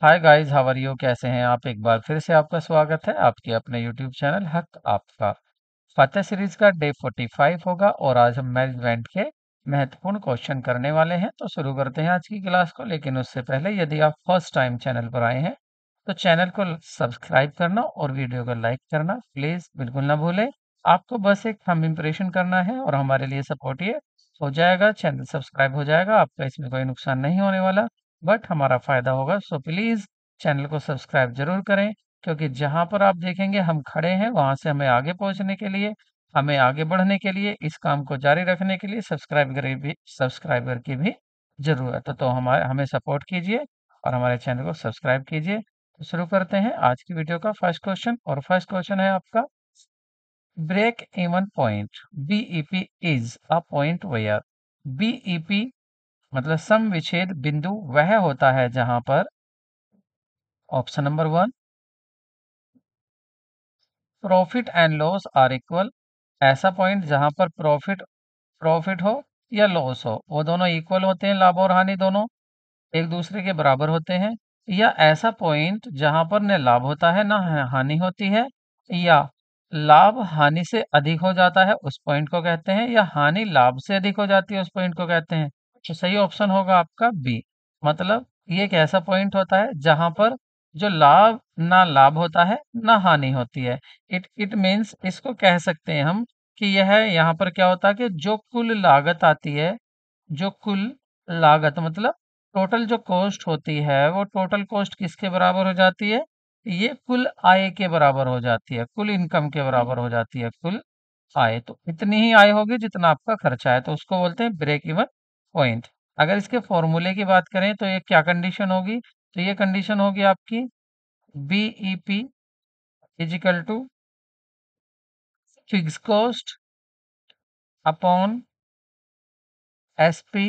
Hi guys, how are you? कैसे हैं आप? एक बार फिर से आपका स्वागत है आपके अपने यूट्यूब चैनल हक आपका। फतेह सीरीज का डे 45 होगा और आज हम मैनेजमेंट के महत्वपूर्ण क्वेश्चन करने वाले हैं। तो शुरू करते हैं आज की क्लास को, लेकिन उससे पहले यदि आप फर्स्ट टाइम चैनल पर आए हैं तो चैनल को सब्सक्राइब करना और वीडियो को लाइक करना प्लीज बिल्कुल ना भूलें। आपको बस एक थंब इम्प्रेशन करना है और हमारे लिए सपोर्ट ये हो जाएगा। चैनल सब्सक्राइब हो जाएगा, आपका इसमें कोई नुकसान नहीं होने वाला, बट हमारा फायदा होगा। सो प्लीज चैनल को सब्सक्राइब जरूर करें, क्योंकि जहां पर आप देखेंगे हम खड़े हैं वहां से हमें आगे पहुंचने के लिए, हमें आगे बढ़ने के लिए, इस काम को जारी रखने के लिए सब्सक्राइबर की भी जरूरत है। तो हमारे हमें सपोर्ट कीजिए और हमारे चैनल को सब्सक्राइब कीजिए। तो शुरू करते हैं आज की वीडियो का फर्स्ट क्वेश्चन, और फर्स्ट क्वेश्चन है आपका, break even point BEP is a point where. BEP मतलब सम विच्छेद बिंदु वह होता है जहां पर, option number one, profit and loss are equal. ऐसा पॉइंट जहां पर प्रॉफिट प्रॉफिट हो या लॉस हो, वो दोनों इक्वल होते हैं, लाभ और हानि दोनों एक दूसरे के बराबर होते हैं। या ऐसा पॉइंट जहां पर न लाभ होता है ना हानि होती है, या लाभ हानि से अधिक हो जाता है, उस पॉइंट को कहते हैं, या हानि लाभ से अधिक हो जाती है, उस पॉइंट को कहते हैं। तो सही ऑप्शन होगा आपका बी। मतलब ये एक ऐसा पॉइंट होता है जहां पर जो लाभ ना लाभ होता है ना हानि होती है। इट मीन्स, इसको कह सकते हैं हम कि यह यहाँ पर क्या होता है कि जो कुल लागत आती है, जो कुल लागत मतलब टोटल जो कॉस्ट होती है, वो टोटल कॉस्ट किसके बराबर हो जाती है? ये कुल आय के बराबर हो जाती है, कुल इनकम के बराबर हो जाती है, कुल आय। तो इतनी ही आय होगी जितना आपका खर्चा है, तो उसको बोलते हैं ब्रेक इवन पॉइंट। अगर इसके फॉर्मूले की बात करें तो ये क्या कंडीशन होगी? तो ये कंडीशन होगी आपकी BEP is equal to fix cost upon SP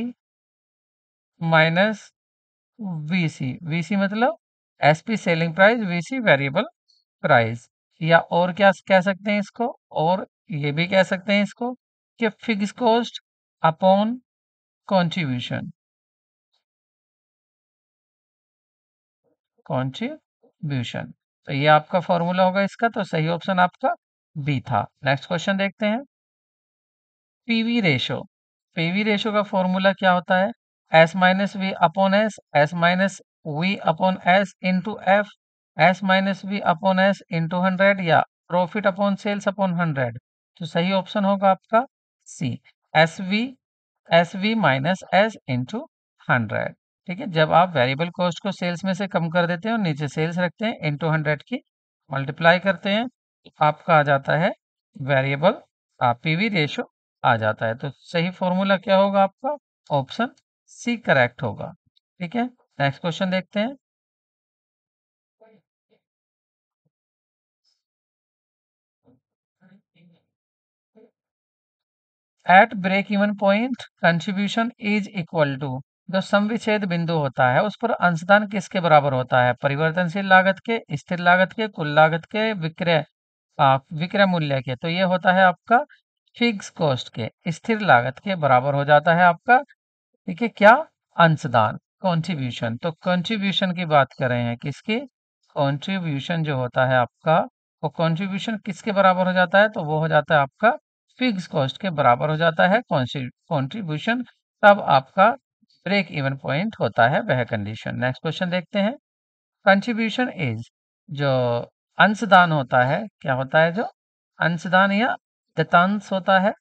minus VC. VC मतलब SP selling price, VC variable price. या और क्या कह सकते हैं इसको, और ये भी कह सकते हैं इसको कि fix cost upon contribution. Contribution, तो ये आपका फॉर्मूला होगा इसका। तो सही ऑप्शन आपका बी था। नेक्स्ट क्वेश्चन देखते हैं, पीवी रेशो। पीवी रेशो का फॉर्मूला क्या होता है? S minus V upon S, S minus V upon S into F, S minus V upon S into 100, या प्रॉफिट अपॉन सेल्स अपॉन 100। तो सही ऑप्शन होगा आपका C, S V, S V minus S into 100। ठीक है, जब आप variable cost को सेल्स में से कम कर देते हैं और नीचे सेल्स रखते हैं, इंटू 100 की मल्टीप्लाई करते हैं, तो आपका आ जाता है वेरिएबल पीवी रेशो आ जाता है। तो सही फॉर्मूला क्या होगा आपका? ऑप्शन सी करेक्ट होगा। ठीक है, नेक्स्ट क्वेश्चन देखते हैं, at break even point contribution is equal to. जो सम विच्छेद बिंदु होता है उस पर अंशदान किसके बराबर होता है? परिवर्तनशील लागत के, स्थिर लागत के, कुल लागत के, विक्रय मूल्य के। तो ये होता है आपका फिक्स कॉस्ट के, स्थिर लागत के बराबर हो जाता है आपका। ठीक है, क्या? अंशदान, कंट्रीब्यूशन। तो कंट्रीब्यूशन की बात कर रहे हैं, किसकी? कंट्रीब्यूशन जो होता है आपका, वो कंट्रीब्यूशन किसके बराबर हो जाता है? तो वो हो जाता है आपका फिक्स कॉस्ट के बराबर हो जाता है कंट्रीब्यूशन। तब आपका ब्रेक इवन पॉइंट होता है वह कंडीशन। नेक्स्ट क्वेश्चन देखते हैं, कंट्रीब्यूशन इज, जो अंशदान होता है, क्या होता है? जो अंशदान या दत्तांश होता है,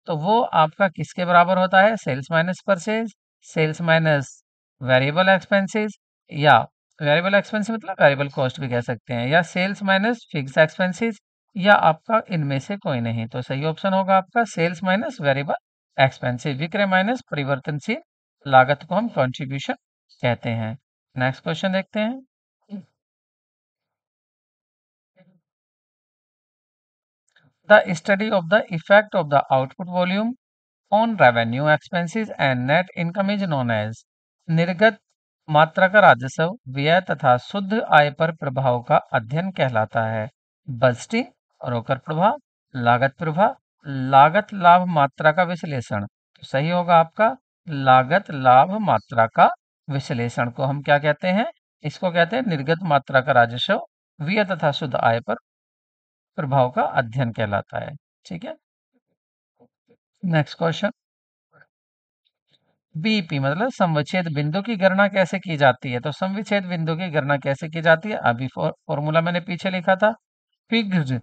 तो वो आपका किसके बराबर होता है? Sales minus purchase, sales minus variable expenses, या वेरिएबल एक्सपेंस मतलब वेरिएबल कॉस्ट भी कह सकते हैं, या सेल्स माइनस फिक्स एक्सपेंसेस, या आपका इनमें से कोई नहीं। तो सही ऑप्शन होगा आपका सेल्स माइनस वेरिएबल एक्सपेंसेस, विक्रय माइनस परिवर्तनशील लागत को हम कंट्रीब्यूशन कहते हैं। नेक्स्ट क्वेश्चन देखते हैं, the study of the effect of the output volume on revenue expenses and net income is known as. निर्गत मात्रा का राजस्व, व्यय तथा शुद्ध आय पर प्रभाव का अध्ययन कहलाता है। बजटिंग, रोकड़ प्रभाव, लागत प्रभाव, लागत लाभ मात्रा का विश्लेषण। तो सही होगा आपका लागत लाभ मात्रा का विश्लेषण को हम क्या कहते हैं? इसको कहते हैं निर्गत मात्रा का राजस्व व्यय तथा शुद्ध आय पर प्रभाव का अध्ययन कहलाता है। ठीक है, नेक्स्ट क्वेश्चन। बीईपी मतलब समविच्छेद बिंदु की गणना कैसे की जाती है? तो समविच्छेद बिंदु की गणना कैसे की जाती है? अभी फॉर्मूला मैंने पीछे लिखा था, fixed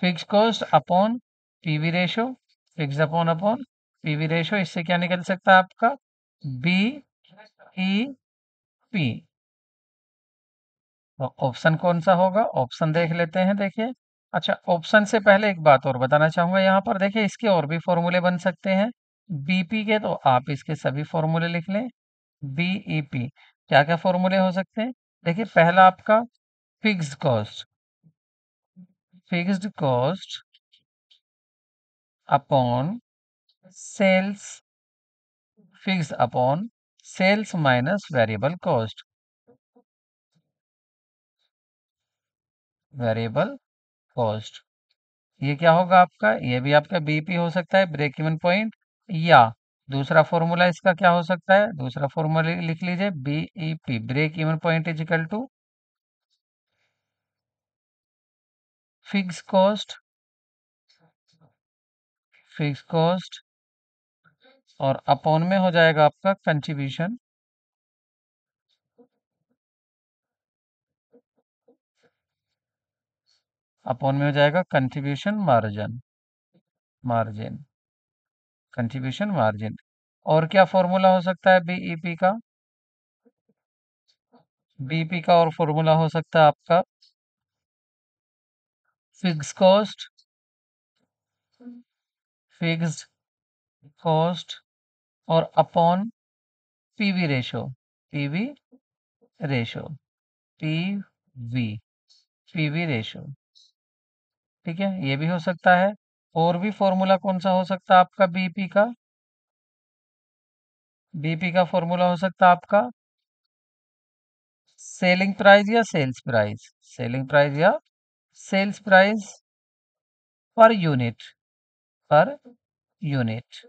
fix cost upon PV ratio, fix upon PV ratio. इससे क्या निकल सकता है आपका? B E P. तो ऑप्शन कौन सा होगा? ऑप्शन देख लेते हैं, देखिए। अच्छा, ऑप्शन से पहले एक बात और बताना चाहूंगा, यहाँ पर देखिए इसके और भी फॉर्मूले बन सकते हैं बीपी के, तो आप इसके सभी फॉर्मूले लिख लें। बीईपी क्या क्या फॉर्मूले हो सकते हैं? देखिए, पहला आपका fixed cost, fixed cost upon sales, fix upon sales minus variable cost, variable cost. ये क्या होगा आपका? ये भी आपका बीपी हो सकता है, ब्रेक इवन पॉइंट। या दूसरा फॉर्मूला इसका क्या हो सकता है? दूसरा फॉर्मूला लिख लीजिए, BEP break even point is equal to fix cost, fix cost और अपॉन में हो जाएगा आपका कंट्रीब्यूशन, अपॉन में हो जाएगा contribution margin, margin, contribution margin. और क्या फॉर्मूला हो सकता है बीईपी का? बीईपी का और फॉर्मूला हो सकता है आपका फिक्स कॉस्ट, फिक्स्ड कॉस्ट और upon PV ratio, PV ratio, PV, PV ratio. ठीक है, ये भी हो सकता है। और भी फॉर्मूला कौन सा हो सकता है आपका बीपी का? बीपी का फॉर्मूला हो सकता है आपका सेलिंग प्राइस या सेल्स प्राइस, सेलिंग प्राइस या sales price per unit, per unit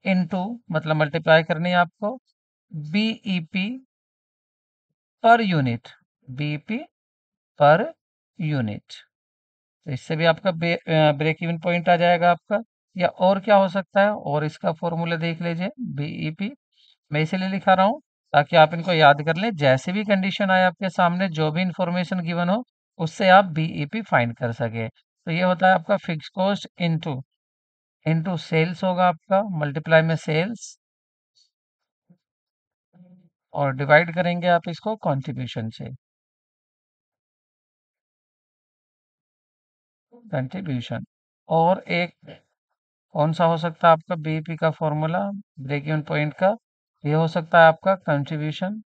into, मतलब मल्टीप्लाई करनी है आपको, BEP per unit, BEP per unit. तो इससे भी आपका ब्रेक इवन पॉइंट आ जाएगा आपका। या और क्या हो सकता है? और इसका फॉर्मूला देख लीजिए, बीईपी मैं इसीलिए लिखा रहा हूँ ताकि आप इनको याद कर लें, जैसे भी कंडीशन आए आपके सामने, जो भी इंफॉर्मेशन गिवन हो, उससे आप बीईपी फाइंड कर सके। तो ये होता है आपका fix cost into, into sales होगा आपका, मल्टीप्लाई में सेल्स, और डिवाइड करेंगे आप इसको कंट्रीब्यूशन से, कंट्रीब्यूशन। और एक कौन सा हो सकता है आपका बीईपी का फॉर्मूला ब्रेक इवन पॉइंट का? ये हो सकता है आपका contribution,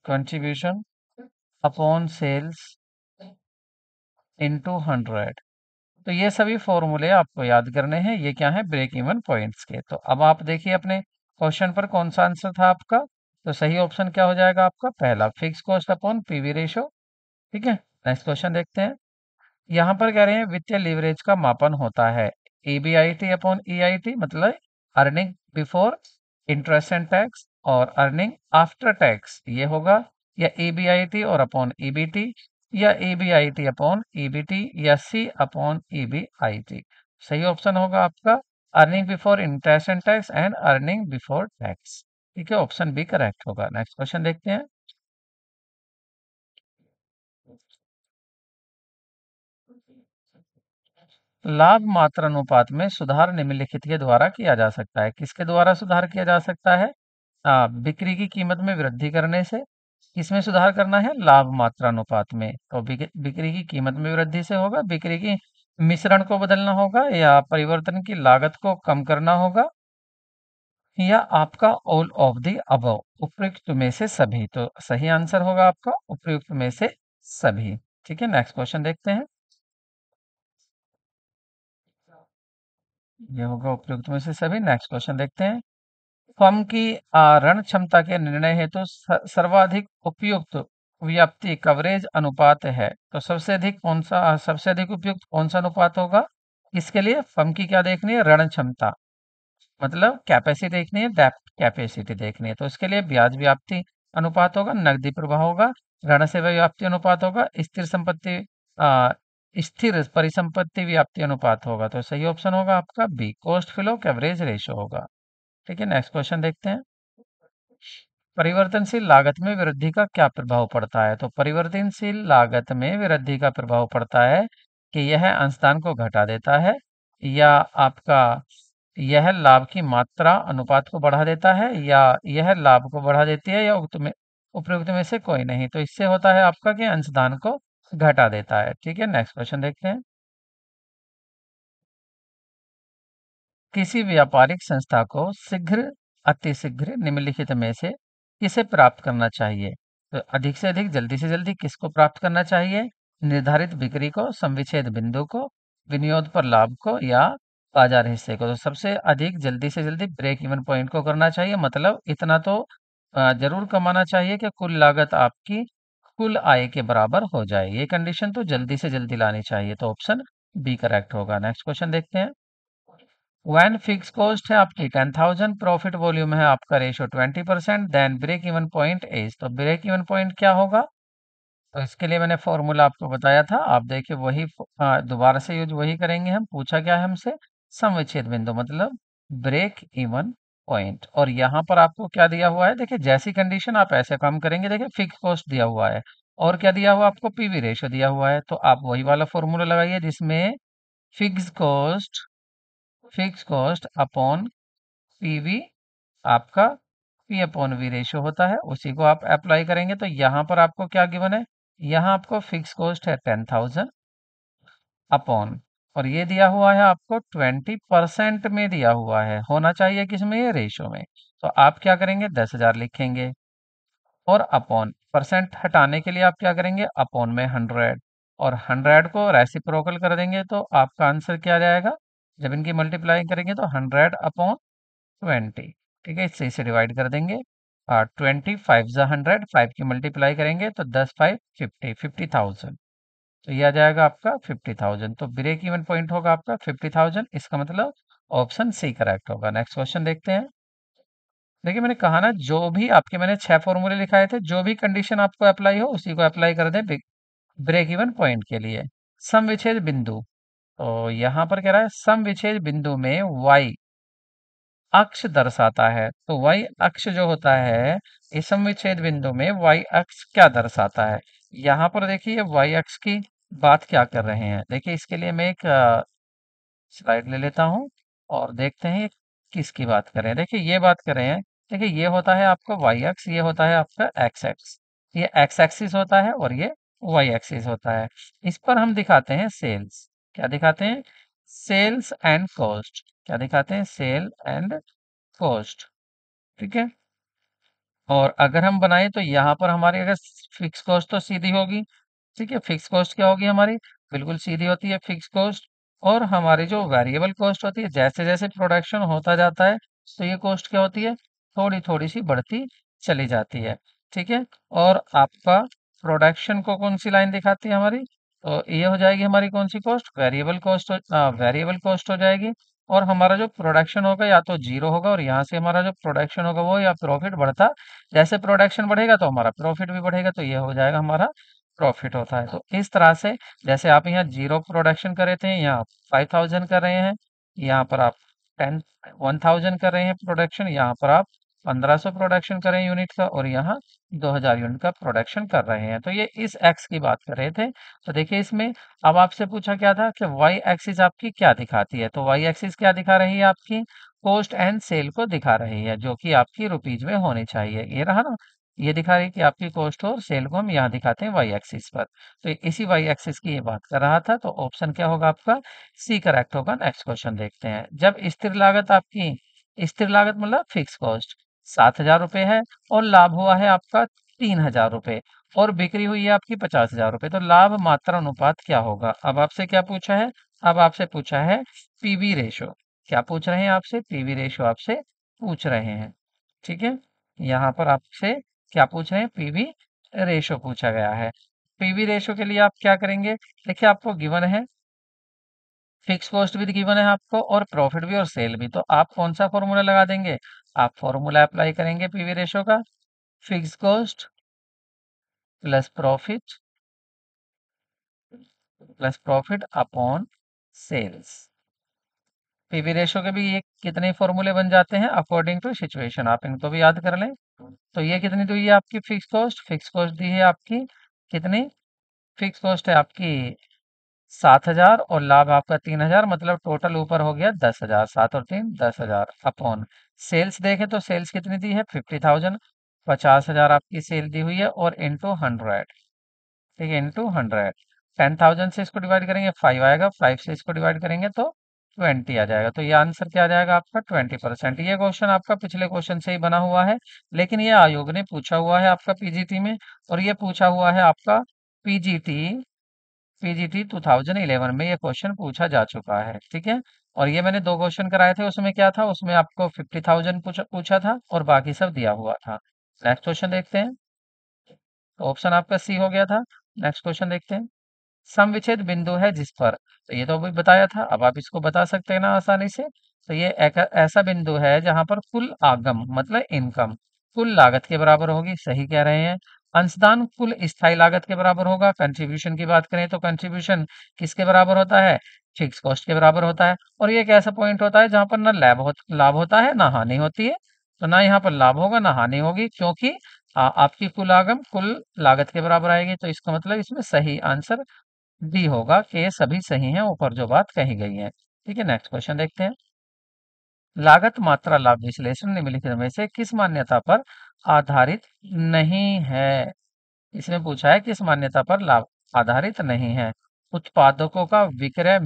contribution upon sales into 100। तो ये सभी फॉर्मूले आपको याद करने हैं। ये क्या है? ब्रेक इवन पॉइंट्स के। तो अब आप देखिए अपने क्वेश्चन पर कौन सा आंसर था आपका। तो सही ऑप्शन क्या हो जाएगा आपका? पहला, fix cost upon PV ratio. ठीक है, नेक्स्ट क्वेश्चन देखते हैं। यहाँ पर कह रहे हैं वित्तीय लीवरेज का मापन होता है ईबीआईटी अपॉन ईआईटी, मतलब earning before interest and tax और अर्निंग आफ्टर टैक्स, ये होगा। या ईबीआईटी और अपॉन ईबीटी, या ईबीआईटी अपॉन ईबीटी, या सी अपॉन ईबीआईटी। सही ऑप्शन होगा आपका earning before interest and tax and earning before tax. ठीक है, ऑप्शन बी करेक्ट होगा। नेक्स्ट क्वेश्चन देखते हैं। लाभ मात्रा अनुपात में सुधार निम्नलिखित के द्वारा किया जा सकता है। किसके द्वारा सुधार किया जा सकता है? बिक्री की कीमत में वृद्धि करने से। किसमें सुधार करना है? लाभ मात्रा अनुपात में। तो बिक्री की कीमत में वृद्धि से होगा, बिक्री की मिश्रण को बदलना होगा, या परिवर्तन की लागत को कम करना होगा, या आपका ऑल ऑफ द अबव, उपयुक्त में से सभी। तो सही आंसर होगा आपका उपयुक्त में से सभी। ठीक है, नेक्स्ट क्वेश्चन देखते हैं। ये होगा उपयुक्त में से सभी। नेक्स्ट क्वेश्चन देखते हैं। फर्म की ऋण क्षमता के निर्णय हेतु सर्वाधिक उपयुक्त व्याप्ति कवरेज अनुपात है। तो सबसे अधिक कौन सा, सबसे अधिक उपयुक्त कौन सा अनुपात होगा? इसके लिए फर्म की क्या देखनी है? ऋण क्षमता। मतलब कैपेसिटी देखनी है, डेप्थ कैपेसिटी देखनी है, तो इसके लिए ब्याज व्याप्ति अनुपात होगा, नकदी प्रवाह होगा, ऋण सेवा व्याप्ति अनुपात होगा, आ, स्थिर परिसंपत्ति व्याप्ति अनुपात होगा। तो सही ऑप्शन होगा आपका B, cost flow average ratio होगा। ठीक है, नेक्स्ट क्वेश्चन देखते हैं। परिवर्तनशील लागत में वृद्धि का क्या प्रभाव पड़ता है? तो परिवर्तनशील लागत में वृद्धि का प्रभाव पड़ता है कि यह अंशदान को घटा देता है, या आपका यह लाभ की मात्रा अनुपात को बढ़ा देता है, या यह लाभ को बढ़ा देती है, या उपयुक्त में से कोई नहीं। तो इससे होता है आपका कि अंशदान को घटा देता है। ठीक है, नेक्स्ट क्वेश्चन देखते हैं। किसी व्यापारिक संस्था को शीघ्र अतिशीघ्र निम्नलिखित में से किसे प्राप्त करना चाहिए? तो अधिक से अधिक जल्दी से जल्दी किसको प्राप्त करना चाहिए? निर्धारित बिक्री को, संविच्छेद बिंदु को, विनियोग पर लाभ को, या बाजार हिस्से को। तो सबसे अधिक जल्दी से जल्दी ब्रेक इवन पॉइंट को करना चाहिए, मतलब इतना तो जरूर कमाना चाहिए कि कुल लागत आपकी कुल आय के बराबर हो जाए। ये कंडीशन तो जल्दी से जल्दी लानी चाहिए, तो ऑप्शन बी करेक्ट होगा। नेक्स्ट क्वेश्चन देखते हैं। व्हेन फिक्स कॉस्ट है आपकी 10,000, प्रॉफिट वॉल्यूम है आपका ratio 20%, then break even point is. तो ब्रेक इवन पॉइंट क्या होगा? तो इसके लिए मैंने फॉर्मूला आपको बताया था, आप देखिए वही दोबारा से यूज वही करेंगे हम। पूछा क्या है हमसे? सम विच्छेद बिंदु मतलब ब्रेक इवन पॉइंट। और यहाँ पर आपको क्या दिया हुआ है? देखिए जैसी कंडीशन आप ऐसे काम करेंगे। देखिए फिक्स कॉस्ट दिया हुआ है, और क्या दिया हुआ आपको? पीवी रेशो दिया हुआ है। तो आप वही वाला फॉर्मूला लगाइए जिसमें fix cost fix cost upon PV आपका पी अपॉन वी रेशियो होता है, उसी को आप अप्लाई करेंगे। तो यहाँ पर आपको क्या गिवन है? यहाँ आपको फिक्स कॉस्ट है 10,000 अपॉन, और ये दिया हुआ है आपको 20% में दिया हुआ है, होना चाहिए किसमें? ये रेशियो में। तो आप क्या करेंगे? 10,000 लिखेंगे, और अपॉन परसेंट हटाने के लिए आप क्या करेंगे? अपॉन में 100, और 100 को रेसिप्रोकल कर देंगे तो आपका आंसर क्या आ जाएगा? जब इनकी मल्टीप्लाई करेंगे तो 100 अपॉन 20। ठीक है, इसे डिवाइड कर देंगे। 25 5 की मल्टीप्लाई करेंगे तो 10 5 50 तो ये आ जाएगा आपका 50,000। तो ब्रेक इवन पॉइंट होगा आपका 50,000। इसका मतलब ऑप्शन सी करेक्ट होगा। नेक्स्ट क्वेश्चन देखते हैं। देखिए मैंने कहा ना, जो भी आपके मैंने 6 फॉर्मूले लिखाए थे, जो भी कंडीशन आपको अप्लाई हो उसी को अप्लाई कर दें ब्रेक इवन पॉइंट के लिए। सम विच्छेद बिंदु, तो यहाँ पर कह रहा है सम विच्छेद बिंदु में y अक्ष दर्शाता है। तो y अक्ष जो होता है इस समविच्छेद बिंदु में y अक्ष क्या दर्शाता है? यहाँ पर देखिए y अक्ष की बात क्या कर रहे हैं। देखिए इसके लिए मैं एक स्लाइड ले लेता हूँ और देखते हैं ये किसकी बात कर रहे हैं। देखिए ये बात कर रहे हैं, देखिए ये होता है आपका y अक्ष, ये होता है आपका x एक्स। ये x एक्सिस होता है और ये y एक्सिस होता है। इस पर हम दिखाते हैं सेल्स। क्या दिखाते हैं? Sales and cost. क्या दिखाते हैं? Sale and cost. ठीक है, और अगर हम बनाए तो यहाँ पर हमारी अगर फिक्स कॉस्ट तो सीधी होगी। ठीक है, फिक्स कॉस्ट क्या होगी हमारी? बिल्कुल सीधी होती है फिक्स कॉस्ट। और हमारी जो वेरिएबल कॉस्ट होती है, जैसे जैसे प्रोडक्शन होता जाता है तो ये कॉस्ट क्या होती है? थोड़ी थोड़ी सी बढ़ती चली जाती है। ठीक है, और आपका प्रोडक्शन को कौन सी लाइन दिखाती है हमारी? तो ये हो जाएगी हमारी कौन सी cost? Variable cost. Variable cost हो जाएगी। और हमारा जो प्रोडक्शन होगा या तो जीरो होगा, और यहाँ से हमारा जो प्रोडक्शन होगा वो या प्रॉफिट बढ़ता, जैसे प्रोडक्शन बढ़ेगा तो हमारा प्रॉफिट भी बढ़ेगा, तो ये हो जाएगा हमारा प्रॉफिट होता है। तो इस तरह से जैसे आप यहाँ जीरो प्रोडक्शन कर रहे थे, यहाँ 5,000 कर रहे हैं, यहाँ पर आप 1,000 कर रहे हैं प्रोडक्शन, यहाँ पर आप 1,500 प्रोडक्शन कर रहे हैं यूनिट का, और यहाँ 2,000 यूनिट का प्रोडक्शन कर रहे हैं। तो ये इस एक्स की बात कर रहे थे। तो देखिए इसमें अब आपसे पूछा क्या था कि वाई एक्सिस आपकी क्या दिखाती है? तो वाई एक्सिस क्या दिखा रही है आपकी? कॉस्ट एंड सेल को दिखा रही है, जो कि आपकी रुपीज में होनी चाहिए। ये रहा ना, ये दिखा रही है कि आपकी कॉस्ट और सेल को हम यहाँ दिखाते हैं वाई एक्सिस पर। तो इसी वाई एक्सिस की ये बात कर रहा था, तो ऑप्शन क्या होगा आपका? सी करेक्ट होगा। नेक्स्ट क्वेश्चन देखते हैं। जब स्थिर लागत आपकी, स्थिर लागत मतलब फिक्स कॉस्ट 7,000 रुपये है, और लाभ हुआ है आपका 3,000 रुपये, और बिक्री हुई है आपकी 50,000 रुपये, तो लाभ मात्रा अनुपात क्या होगा? अब आपसे क्या पूछा है? अब आपसे पूछा है पीवी रेशो। क्या पूछ रहे हैं आपसे? पीवी रेशो आपसे पूछ रहे हैं। ठीक है, यहाँ पर आपसे क्या पूछ रहे हैं? पीवी रेशो पूछा गया है। पीवी रेशो के लिए आप क्या करेंगे? देखिए आपको गिवन है फिक्स कॉस्ट भी गिवन है आपको और प्रॉफिट भी और सेल भी। तो आप कौन सा फॉर्मूला लगा देंगे? आप फॉर्मूला अप्लाई करेंगे पीवी रेशो का, fix cost plus profit upon sales. PV ratio के भी ये कितने फॉर्मूले बन जाते हैं अकॉर्डिंग टू सिचुएशन, आप इनको भी याद कर लें। तो ये कितनी दी है आपकी फिक्स कॉस्ट दी है आपकी कितनी? फिक्स कॉस्ट है आपकी 7,000 और लाभ आपका 3,000, मतलब टोटल ऊपर हो गया 10,000। 7 और 3 10,000 अपॉन सेल्स देखें तो सेल्स कितनी दी है 50,000, 50,000 आपकी सेल दी हुई है और इंटू 100, ठीक है, इंटू 100। 10,000 से इसको डिवाइड करेंगे 5 आएगा, 5 से इसको डिवाइड करेंगे तो 20 आ जाएगा। तो ये आंसर क्या आ जाएगा आपका 20%। ये क्वेश्चन आपका पिछले क्वेश्चन से ही बना हुआ है, लेकिन ये आयोग ने पूछा हुआ है आपका पीजीटी में, और ये पूछा हुआ है आपका पीजीटी पीजीटी 2011 में ये क्वेश्चन पूछा जा चुका है, ठीक है। और ये मैंने दो क्वेश्चन कराए थे, उसमें क्या था, उसमें आपको 50,000 पूछा था और बाकी सब दिया हुआ था। नेक्स्ट क्वेश्चन देखते हैं। तो ऑप्शन आपका सी हो गया था। नेक्स्ट क्वेश्चन देखते हैं। समविच्छेद बिंदु है जिस पर, तो ये तो अभी बताया था, अब आप इसको बता सकते हैं ना आसानी से। तो ये एक ऐसा बिंदु है जहां पर कुल आगम मतलब इनकम कुल लागत के बराबर होगी, सही कह रहे हैं। अंशदान कुल स्थायी लागत के बराबर होगा। कंट्रीब्यूशन की बात करें तो कंट्रीब्यूशन किसके बराबर होता है? फिक्स कॉस्ट के बराबर होता है। और ये एक ऐसा पॉइंट होता है जहां पर ना लाभ होता है ना हानि होती है। तो ना यहाँ पर लाभ होगा ना हानि होगी, क्योंकि आपकी कुल आगम कुल लागत के बराबर आएगी। तो इसका मतलब इसमें सही आंसर डी होगा कि ये सभी सही हैं ऊपर जो बात कही गई है। ठीक है, नेक्स्ट क्वेश्चन देखते हैं। लागत मात्रा लाभ विश्लेषण निम्नलिखित में से किस मान्यता पर आधारित नहीं है? इसमें पूछा है किस मान्यता पर लाभ आधारित नहीं है। उत्पादकों का विक्रय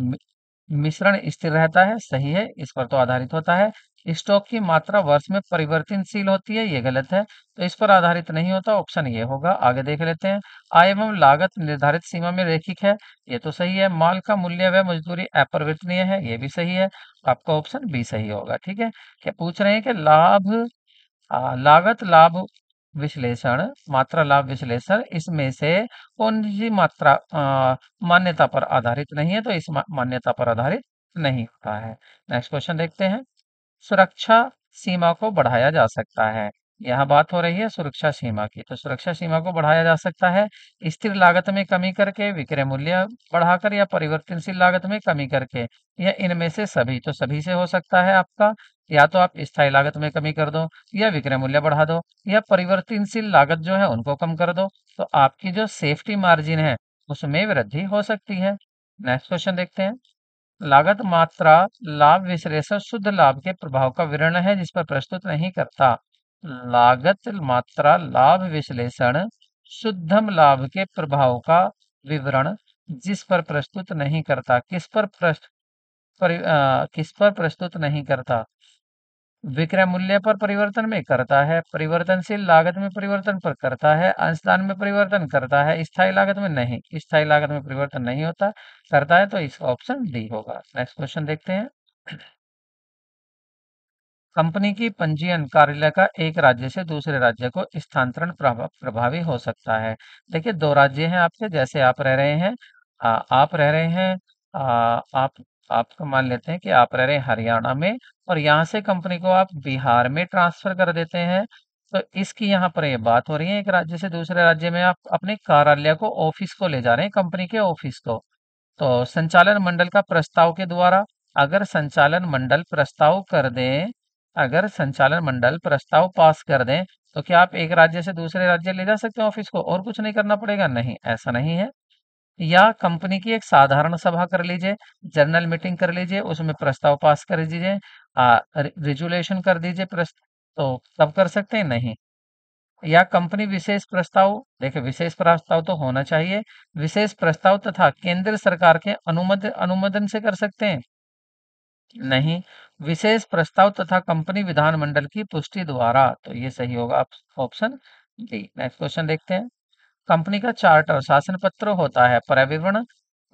मिश्रण स्थिर रहता है, सही है, इस पर तो आधारित होता है। स्टॉक की मात्रा वर्ष में परिवर्तनशील होती है, ये गलत है, तो इस पर आधारित नहीं होता, ऑप्शन ये होगा। आगे देख लेते हैं। आय एवं लागत निर्धारित सीमा में रैखिक है, ये तो सही है। माल का मूल्य व मजदूरी अपरिवर्तनीय है, ये भी सही है। आपका ऑप्शन बी सही होगा। ठीक है, क्या पूछ रहे हैं कि लागत लाभ विश्लेषण मात्रा लाभ विश्लेषण इसमें से कौन सी मात्रा मान्यता पर आधारित नहीं है? तो इस मान्यता पर आधारित नहीं होता है। नेक्स्ट क्वेश्चन देखते हैं। सुरक्षा सीमा को बढ़ाया जा सकता है, यहाँ बात हो रही है सुरक्षा सीमा की। तो सुरक्षा सीमा को बढ़ाया जा सकता है स्थिर लागत में कमी करके, विक्रय मूल्य बढ़ाकर, या परिवर्तनशील लागत में कमी करके, या इनमें से सभी। तो सभी से हो सकता है आपका, या तो आप स्थायी लागत में कमी कर दो, या विक्रय मूल्य बढ़ा दो, या परिवर्तनशील लागत जो है उनको कम कर दो। तो आपकी जो सेफ्टी मार्जिन है उसमें वृद्धि हो सकती है। नेक्स्ट क्वेश्चन देखते हैं। लागत मात्रा लाभ विश्लेषण शुद्ध लाभ के प्रभाव का विवरण है जिस पर प्रस्तुत नहीं करता। लागत मात्रा लाभ विश्लेषण शुद्धम लाभ के प्रभाव का विवरण जिस पर प्रस्तुत नहीं करता, किस पर प्रस्तुत नहीं करता? विक्रय मूल्य पर परिवर्तन में करता है, परिवर्तनशील लागत में परिवर्तन पर करता है, अंशदान में परिवर्तन करता है, स्थायी लागत में नहीं, स्थायी लागत में परिवर्तन नहीं होता करता है, तो इसका ऑप्शन डी होगा। नेक्स्ट क्वेश्चन देखते हैं। कंपनी की पंजीयन कार्यालय का एक राज्य से दूसरे राज्य को स्थानांतरण प्रभावी हो सकता है। देखिए, दो राज्य हैं आपके, जैसे आप रह रहे हैं, आप रह रहे हैं, आप आपको मान लेते हैं कि आप रह रहे हैं हरियाणा में, और यहाँ से कंपनी को आप बिहार में ट्रांसफर कर देते हैं। तो इसकी यहाँ पर ये बात हो रही है, एक राज्य से दूसरे राज्य में आप अपने कार्यालय को, ऑफिस को ले जा रहे हैं, कंपनी के ऑफिस को। तो संचालन मंडल का प्रस्ताव के द्वारा, अगर संचालन मंडल प्रस्ताव कर दें, अगर संचालन मंडल प्रस्ताव पास कर दें, तो क्या आप एक राज्य से दूसरे राज्य ले जा सकते हैं ऑफिस को और कुछ नहीं करना पड़ेगा? नहीं, ऐसा नहीं है। या कंपनी की एक साधारण सभा कर लीजिए, जनरल मीटिंग कर लीजिए, उसमें प्रस्ताव पास कर दीजिए, रिजुलेशन कर दीजिए तो तब कर सकते हैं? नहीं। या कंपनी विशेष प्रस्ताव, देखिए विशेष प्रस्ताव तो होना चाहिए, विशेष प्रस्ताव तथा केंद्र सरकार के अनुमोदन से कर सकते हैं? नहीं। विशेष प्रस्ताव तथा कंपनी विधानमंडल की पुष्टि द्वारा, तो ये सही होगा ऑप्शन डी। नेक्स्ट क्वेश्चन देखते हैं। कंपनी का चार्टर शासन पत्र होता है परिविवरण,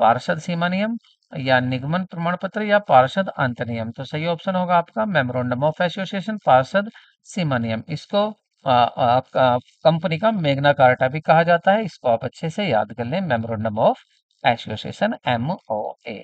पार्षद सीमा नियम, या निगमन प्रमाण पत्र, या पार्षद अंत नियम। तो सही ऑप्शन होगा आपका मेमोरेंडम ऑफ एसोसिएशन, पार्षद सीमा नियम। इसको आपका कंपनी का मेग्ना कार्टा भी कहा जाता है, इसको आप अच्छे से याद कर लें, मेमोरेंडम ऑफ एसोसिएशन, MOA।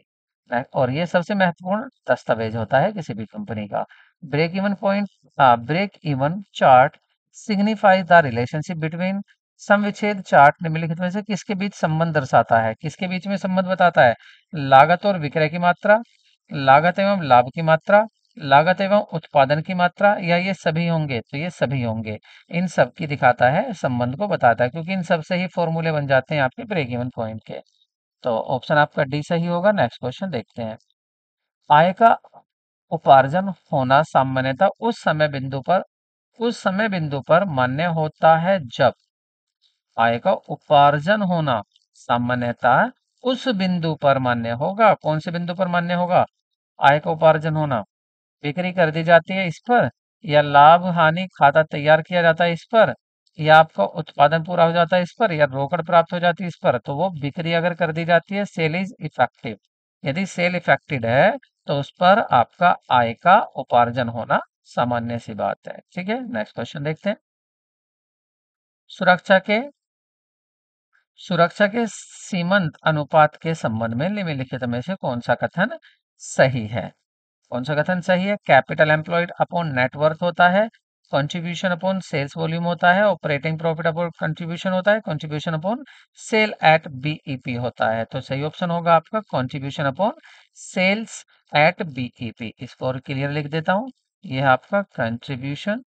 और ये सबसे महत्वपूर्ण दस्तावेज होता है किसी भी कंपनी का। Break even point, break even chart signifies the relationship between, सम विच्छेद चार्ट निम्नलिखित में से किसके बीच संबंध दर्शाता है, किसके बीच में संबंध बताता है? लागत और विक्रय की मात्रा, लागत एवं लाभ की मात्रा, लागत एवं उत्पादन की मात्रा, या ये सभी होंगे? तो ये सभी होंगे। इन सब की दिखाता है, संबंध को बताता है, क्योंकि इन सब से ही फॉर्मूले बन जाते हैं आपके ब्रेक इवन पॉइंट के। तो ऑप्शन आपका डी सही होगा। नेक्स्ट क्वेश्चन देखते हैं। आय का उपार्जन होना सामान्यतः उस समय बिंदु पर मान्य होता है जब आय का उपार्जन होना सामान्यतः उस बिंदु पर मान्य होगा। कौन से बिंदु पर मान्य होगा आय का उपार्जन होना? बिक्री कर दी जाती है इस पर, या लाभ हानि खाता तैयार किया जाता है इस पर, या आपका उत्पादन पूरा हो जाता है इस पर, या रोकड़ प्राप्त हो जाती है इस पर। तो वो बिक्री अगर कर दी जाती है, सेल इज इफेक्टिव, यदि सेल इफेक्टेड है तो उस पर आपका आय का उपार्जन होना सामान्य सी बात है। ठीक है, नेक्स्ट क्वेश्चन देखते हैं। सुरक्षा के सुरक्षा के सीमंत अनुपात के संबंध में निम्नलिखित में से कौन सा कथन सही है? कौन सा कथन सही है? कैपिटल एम्प्लॉयड अपॉन नेटवर्थ होता है, कंट्रीब्यूशन अपॉन सेल्स वॉल्यूम होता है, ऑपरेटिंग प्रॉफिट अपॉन कंट्रीब्यूशन होता है, contribution upon sale at BEP होता है। तो सही ऑप्शन होगा आपका contribution upon sales at BEP. इसको और क्लियर लिख देता हूं, यह है आपका कंट्रीब्यूशन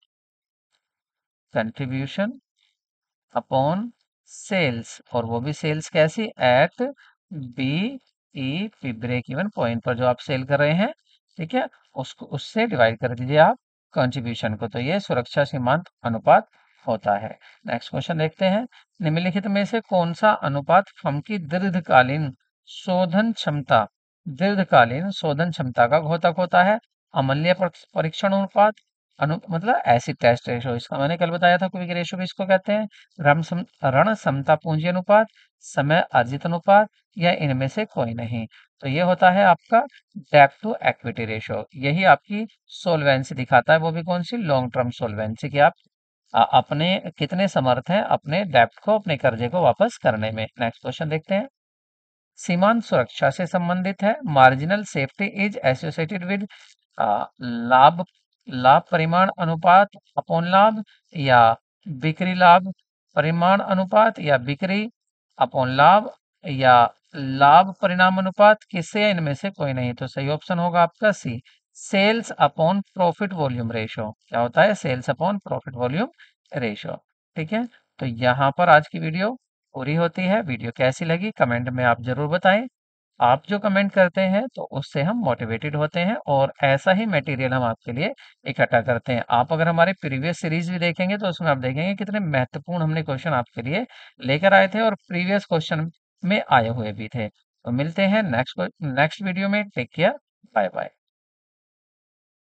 कंट्रीब्यूशन अपॉन सेल्स, और वो भी सेल्स कैसी? At B E P, break even point पर जो आप सेल कर रहे हैं, ठीक है, उसको उससे डिवाइड कर दीजिए आप कंट्रीब्यूशन को। तो ये सुरक्षा सीमांत अनुपात होता है। नेक्स्ट क्वेश्चन देखते हैं। निम्नलिखित में से कौन सा अनुपात फर्म की दीर्घकालीन शोधन क्षमता का घोतक होता है? अमूल्य परीक्षण अनुपात, मतलब एसिड टेस्ट रेशो, इसका मैंने कल बताया था, क्विक रेशो भी इसको कहते हैं। ऋण समता पूंजी अनुपात, समय अर्जित अनुपात, या इनमें से कोई नहीं। तो ये होता है आपका डेब्ट टू इक्विटी रेशो। यही आपकी सोलवेंसी दिखाता है, वो भी कौन सी? लॉन्ग टर्म सोलवेंसी, कि आप अपने कितने समर्थ हैं अपने डेब्ट को, अपने कर्जे को वापस करने में। नेक्स्ट क्वेश्चन देखते हैं। सीमांत सुरक्षा से संबंधित है। Marginal safety is associated with लाभ लाभ परिमाण अनुपात अपॉन लाभ, या बिक्री लाभ परिमाण अनुपात, या बिक्री अपॉन लाभ, या लाभ परिणाम अनुपात, किससे या इनमें से कोई नहीं। तो सही ऑप्शन होगा आपका C, sales upon profit volume ratio. क्या होता है? Sales upon profit volume ratio. ठीक है, तो यहाँ पर आज की वीडियो पूरी होती है। वीडियो कैसी लगी कमेंट में आप जरूर बताएं। आप जो कमेंट करते हैं तो उससे हम मोटिवेटेड होते हैं, और ऐसा ही मटेरियल हम आपके लिए इकट्ठा करते हैं। आप अगर हमारे प्रीवियस सीरीज भी देखेंगे तो उसमें आप देखेंगे कितने महत्वपूर्ण हमने क्वेश्चन आपके लिए लेकर आए थे, और प्रीवियस क्वेश्चन में आए हुए भी थे। तो मिलते हैं नेक्स्ट वीडियो में। Take care, bye bye.